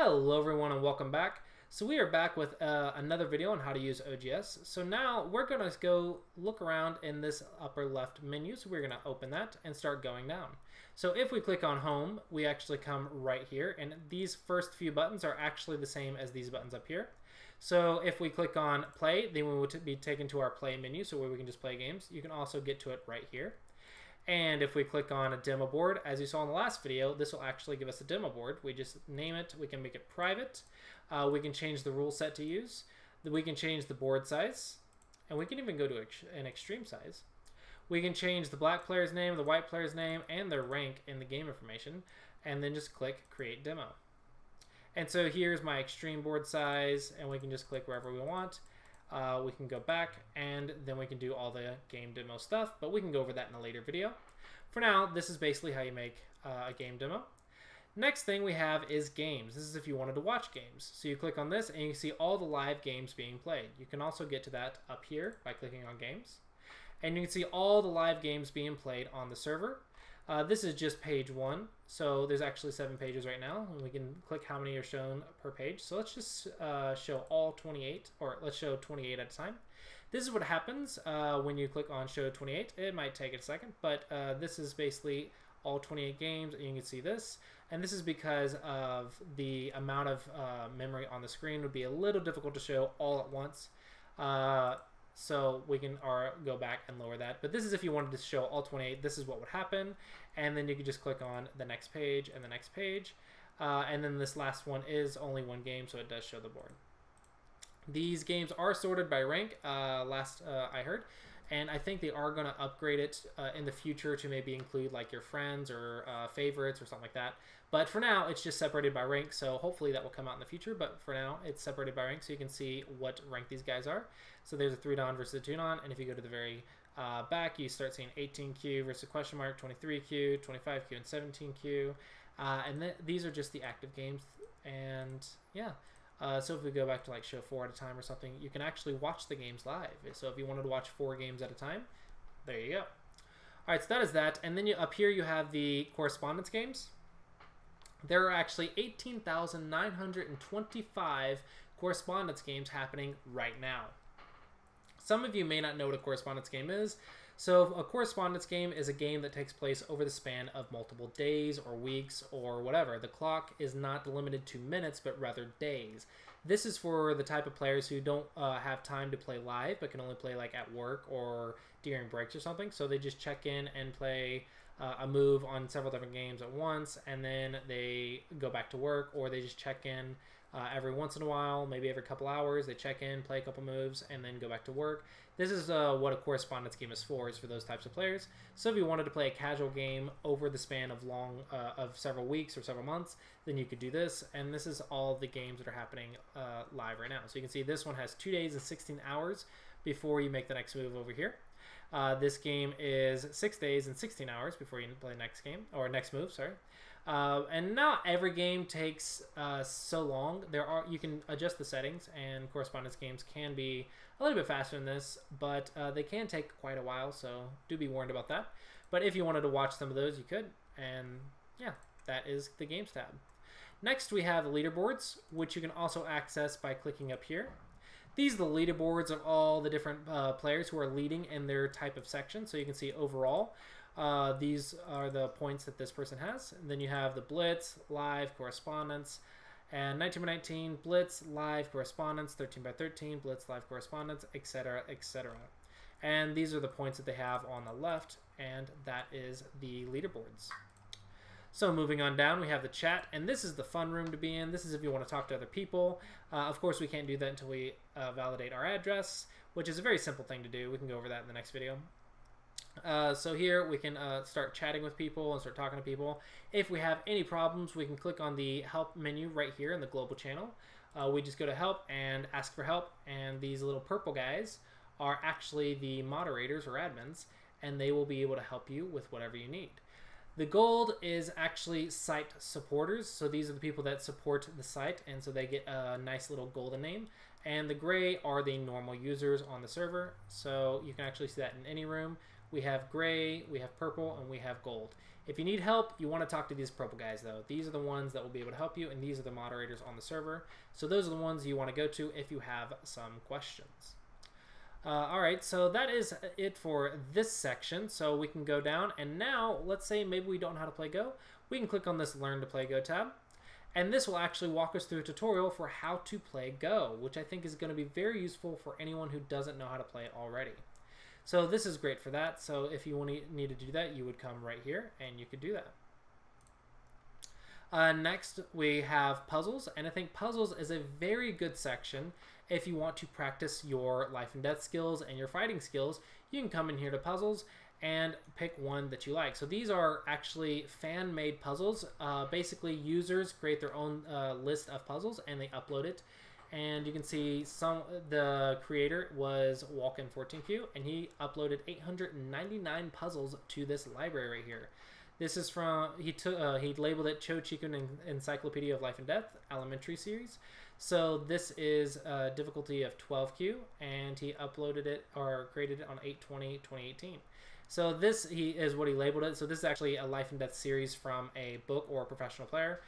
Hello everyone and welcome back. So we are back with another video on how to use OGS. So now we're going to go look around in this upper left menu. So we're going to open that and start going down. So if we click on home, we actually come right here, and these first few buttons are actually the same as these buttons up here. So if we click on play, then we will be taken to our play menu, so where we can just play games. You can also get to it right here. And if we click on a demo board, as you saw in the last video, this will actually give us a demo board. We just name it, we can make it private, we can change the rule set to use, we can change the board size, and we can even go to an extreme size. We can change the black player's name, the white player's name, and their rank in the game information, and then just click create demo. And so here's my extreme board size, and we can just click wherever we want. We can go back and then we can do all the game demo stuff, but we can go over that in a later video. For now, this is basically how you make a game demo. Next thing we have is games. This is if you wanted to watch games. So you click on this and you can see all the live games being played. You can also get to that up here by clicking on games. And you can see all the live games being played on the server. This is just page 1, so there's actually 7 pages right now, and we can click how many are shown per page. So let's just show all 28, or let's show 28 at a time. This is what happens when you click on show 28. It might take a second, but this is basically all 28 games, and you can see this. And this is because of the amount of memory on the screen would be a little difficult to show all at once. So we can go back and lower that. But this is if you wanted to show all 28, this is what would happen. And then you can just click on the next page and the next page. And then this last one is only one game, so it does show the board. These games are sorted by rank, last I heard. And I think they are going to upgrade it in the future to maybe include like your friends or favorites or something like that. But for now, it's just separated by rank, so hopefully that will come out in the future. But for now, it's separated by rank, so you can see what rank these guys are. So there's a 3-dan versus a 2-dan, and if you go to the very back, you start seeing 18Q versus question mark, 23Q, 25Q, and 17Q. And these are just the active games, and yeah. So if we go back to like show 4 at a time or something, you can actually watch the games live. So if you wanted to watch 4 games at a time, there you go. All right, so that is that. And then up here you have the correspondence games. There are actually 18,925 correspondence games happening right now. Some of you may not know what a correspondence game is. So a correspondence game is a game that takes place over the span of multiple days or weeks or whatever. The clock is not limited to minutes, but rather days. This is for the type of players who don't have time to play live, but can only play like at work or during breaks or something. So they just check in and play a move on several different games at once, and then they go back to work, or they just check in every once in a while, maybe every couple hours. They check in, play a couple moves, and then go back to work. This is what a correspondence game is for those types of players. So if you wanted to play a casual game over the span of several weeks or several months, then you could do this. And this is all the games that are happening live right now. So you can see this one has 2 days and 16 hours before you make the next move over here. This game is 6 days and 16 hours before you play next game, or next move, sorry. And not every game takes so long. You can adjust the settings, and correspondence games can be a little bit faster than this, but they can take quite a while, so do be warned about that. But if you wanted to watch some of those, you could. And yeah, that is the Games tab. Next, we have leaderboards, which you can also access by clicking up here. These are the leaderboards of all the different players who are leading in their type of section. So you can see overall, these are the points that this person has. And then you have the Blitz, Live, Correspondence, and 19x19, Blitz, Live, Correspondence, 13x13, Blitz, Live, Correspondence, etc., etc. And these are the points that they have on the left, and that is the leaderboards. So moving on down, we have the chat, and this is the fun room to be in. This is if you want to talk to other people. Of course, we can't do that until we validate our address, which is a very simple thing to do. We can go over that in the next video. So here we can start chatting with people and start talking to people. If we have any problems, we can click on the help menu right here in the global channel. We just go to help and ask for help, and these little purple guys are actually the moderators or admins, and they will be able to help you with whatever you need. The gold is actually site supporters, so these are the people that support the site, and so they get a nice little golden name. And the gray are the normal users on the server, so you can actually see that in any room. We have gray, we have purple, and we have gold. If you need help, you want to talk to these purple guys though. These are the ones that will be able to help you, and these are the moderators on the server. So those are the ones you want to go to if you have some questions. All right, so that is it for this section. So we can go down, and now let's say maybe we don't know how to play Go. We can click on this Learn to Play Go tab, and this will actually walk us through a tutorial for how to play Go, which I think is going to be very useful for anyone who doesn't know how to play it already. So this is great for that. So if you need to do that, you would come right here and you could do that. Next, we have puzzles, and I think puzzles is a very good section if you want to practice your life and death skills and your fighting skills. You can come in here to puzzles and pick one that you like. So these are actually fan-made puzzles. Basically, users create their own list of puzzles and they upload it. And you can see the creator was Walkin14Q, and he uploaded 899 puzzles to this library right here. This is from, he labeled it Cho Chikun Encyclopedia of Life and Death Elementary Series. So this is a difficulty of 12Q, and he uploaded it or created it on 8/20/2018. So this is what he labeled it. So this is actually a Life and Death series from a book or a professional player.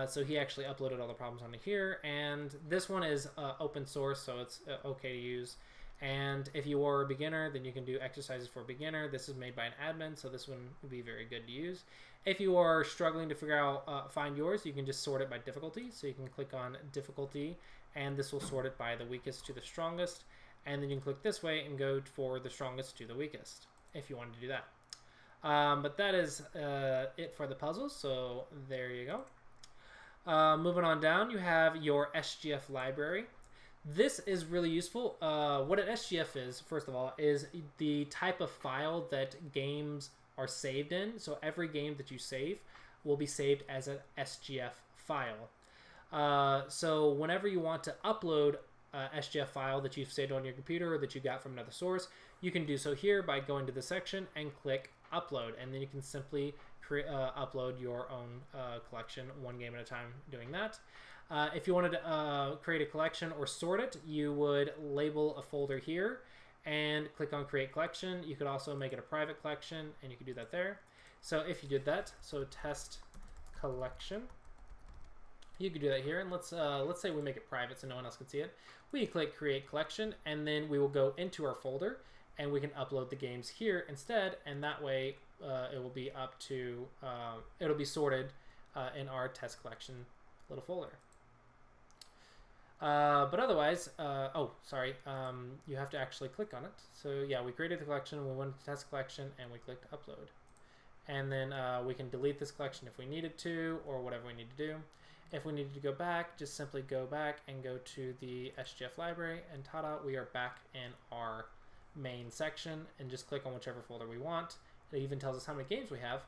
So he actually uploaded all the problems onto here, and this one is open source, so it's okay to use. And if you are a beginner, then you can do exercises for a beginner. This is made by an admin, so this one would be very good to use. If you are struggling to figure out, find yours, you can just sort it by difficulty. So you can click on difficulty, and this will sort it by the weakest to the strongest. And then you can click this way and go for the strongest to the weakest, if you want to do that. But that is it for the puzzles, so there you go. Moving on down, you have your SGF library. This is really useful. What an SGF is, first of all, is the type of file that games are saved in. So every game that you save will be saved as an SGF file. So whenever you want to upload an SGF file that you've saved on your computer or that you got from another source, you can do so here by going to the section and click upload, and then you can simply upload your own collection one game at a time doing that. If you wanted to create a collection or sort it, you would label a folder here and click on create collection. You could also make it a private collection, and you could do that there. So if you did that, so test collection, you could do that here, and let's say we make it private so no one else can see it. We click create collection, and then we will go into our folder and we can upload the games here instead, and that way it will be up to it'll be sorted in our test collection little folder. But otherwise, you have to actually click on it. So yeah, we created the collection, we went to test collection, and we clicked upload. And then we can delete this collection if we needed to, or whatever we need to do. If we needed to go back, just simply go back and go to the SGF library, and ta-da, we are back in our main section, and just click on whichever folder we want. It even tells us how many games we have.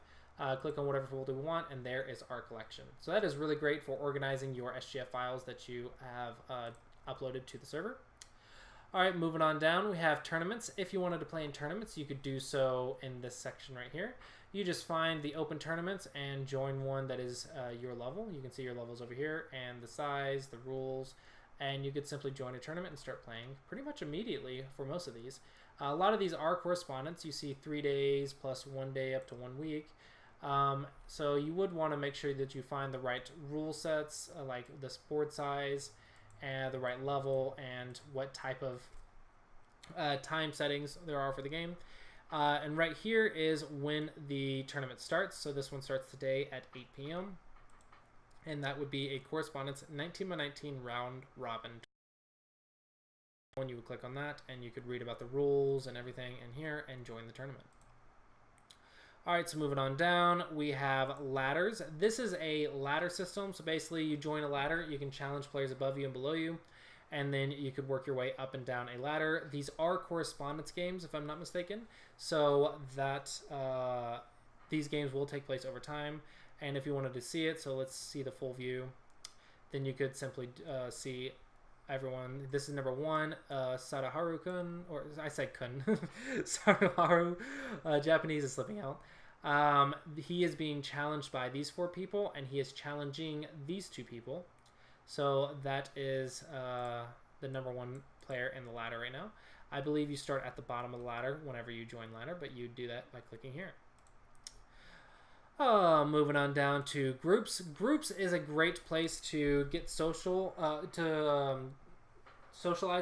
Click on whatever folder we want, and there is our collection. So that is really great for organizing your SGF files that you have uploaded to the server. All right, moving on down, we have tournaments. If you wanted to play in tournaments, you could do so in this section right here. You just find the open tournaments and join one that is your level. You can see your levels over here and the size, the rules, and you could simply join a tournament and start playing pretty much immediately for most of these. A lot of these are correspondence. You see 3 days plus 1 day up to 1 week. So you would want to make sure that you find the right rule sets, like the board size and the right level and what type of time settings there are for the game. And right here is when the tournament starts. So this one starts today at 8 p.m. And that would be a correspondence 19x19 round robin. When you would click on that, and you could read about the rules and everything in here and join the tournament. All right, so moving on down, we have ladders. This is a ladder system. So basically you join a ladder, you can challenge players above you and below you, and then you could work your way up and down a ladder. These are correspondence games, if I'm not mistaken. So that these games will take place over time. And if you wanted to see it, so let's see the full view, then you could simply see everyone. This is number 1, Sadaharu-kun, or I said kun, Sadaharu, Japanese is slipping out. He is being challenged by these 4 people, and he is challenging these 2 people. So that is the number 1 player in the ladder right now. I believe you start at the bottom of the ladder whenever you join ladder, but you do that by clicking here. Moving on down to groups. Groups is a great place to get socialize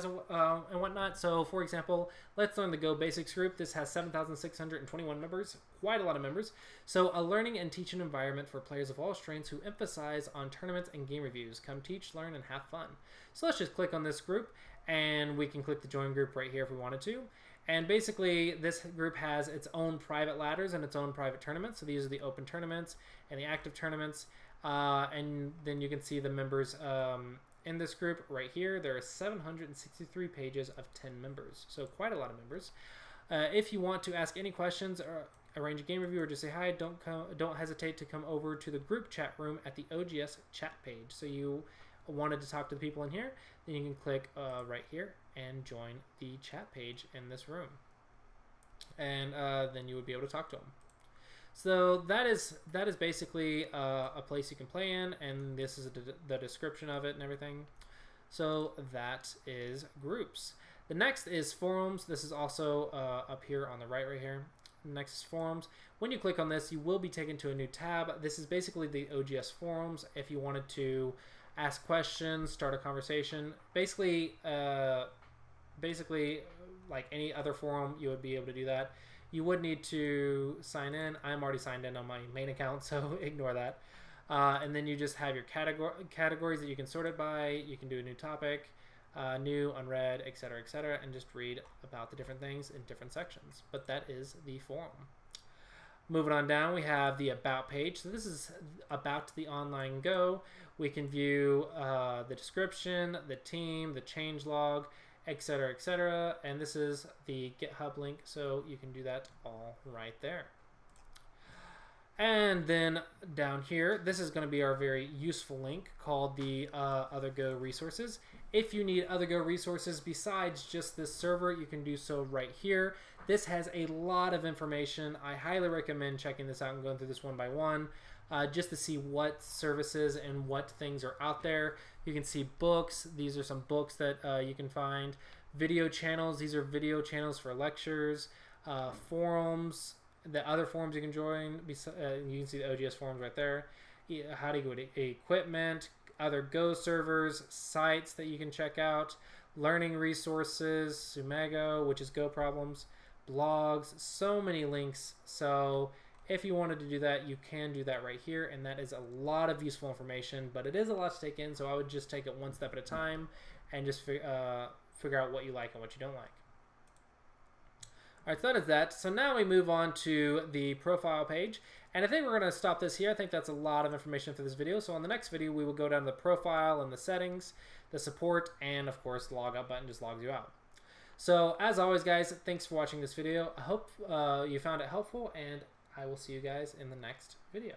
and whatnot. So, for example, let's learn the Go Basics group. This has 7,621 members, quite a lot of members. So, a learning and teaching environment for players of all strengths who emphasize on tournaments and game reviews. Come teach, learn, and have fun. So, let's just click on this group, and we can click the join group right here if we wanted to. And basically, this group has its own private ladders and its own private tournaments. So these are the open tournaments and the active tournaments. And then you can see the members in this group right here. There are 763 pages of 10 members. So quite a lot of members. If you want to ask any questions or arrange a game review or just say hi, don't hesitate to come over to the group chat room at the OGS chat page. So you wanted to talk to the people in here, then you can click right here and join the chat page in this room, and then you would be able to talk to them. So that is basically a place you can play in, and this is the description of it and everything. So that is groups. The next is forums. This is also up here on the right here. Nexus Forums. When you click on this, you will be taken to a new tab. This is basically the OGS forums. If you wanted to ask questions, start a conversation, basically like any other forum, you would be able to do that. You would need to sign in. I'm already signed in on my main account, so ignore that. And then you just have your categories that you can sort it by. You can do a new topic, new, unread, etc., and just read about the different things in different sections. But that is the forum. Moving on down, we have the About page. So this is about the online Go. We can view the description, the team, the changelog, etc., and this is the GitHub link, so you can do that all right there. And then down here, this is going to be our very useful link called the Other Go resources. If you need Other Go resources besides just this server, you can do so right here. This has a lot of information. I highly recommend checking this out and going through this one by one, just to see what services and what things are out there. You can see books. These are some books that you can find. Video channels. These are video channels for lectures. Forums. The other forums you can join. You can see the OGS forums right there. How to go to equipment. Other Go servers. Sites that you can check out. Learning resources. Sumego, which is Go problems. Blogs. So many links. So if you wanted to do that, you can do that right here, and that is a lot of useful information, but it is a lot to take in, so I would just take it one step at a time and just figure out what you like and what you don't like. All right, so that is that. So now we move on to the profile page, and I think we're going to stop this here. I think that's a lot of information for this video, so on the next video, we will go down to the profile and the settings, the support, and of course, the log out button just logs you out. So as always, guys, thanks for watching this video. I hope you found it helpful, and I will see you guys in the next video.